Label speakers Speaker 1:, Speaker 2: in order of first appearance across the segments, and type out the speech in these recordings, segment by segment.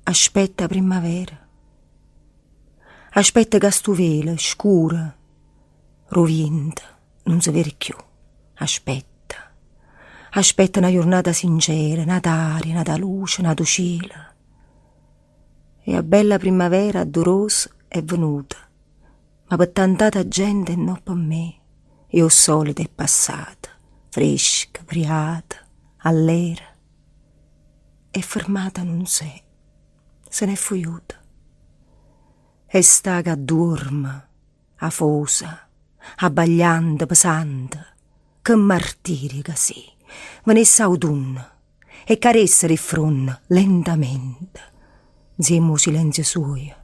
Speaker 1: aspetta primavera. Aspetta che stu velo scura, rovinta, non si vede più. Aspetta. Aspetta una giornata sincera, una d'aria, una luce, una cielo. E la bella primavera adorosa è venuta, ma per tantata gente non per me. Io solita è passata, fresca, briata, allegra. E fermata non sei, se n'è fuiuta. E sta che dorma, afosa, abbagliante, pesante, che martirio che sì, venisse autunno e caressa il fronte lentamente, zemo silenzio suo,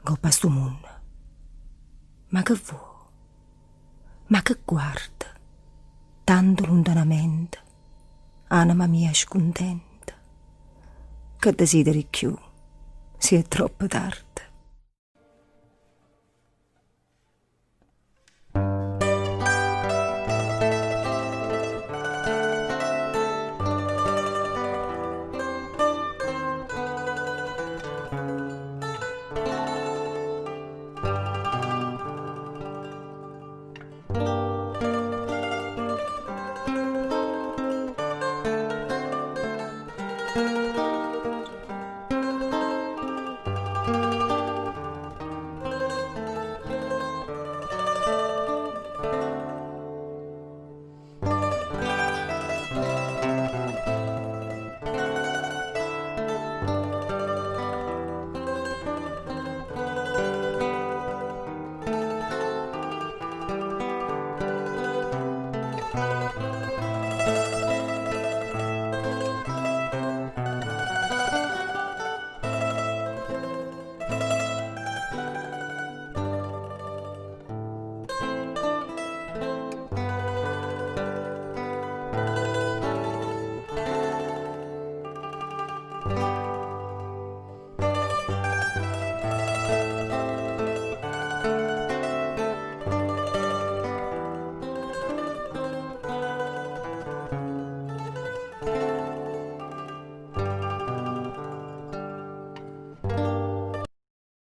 Speaker 1: coppa sto mondo. Ma che vuoi? Ma che guarda, tanto lontanamente, anima mia scontenta, che desideri più, si è troppo tardi.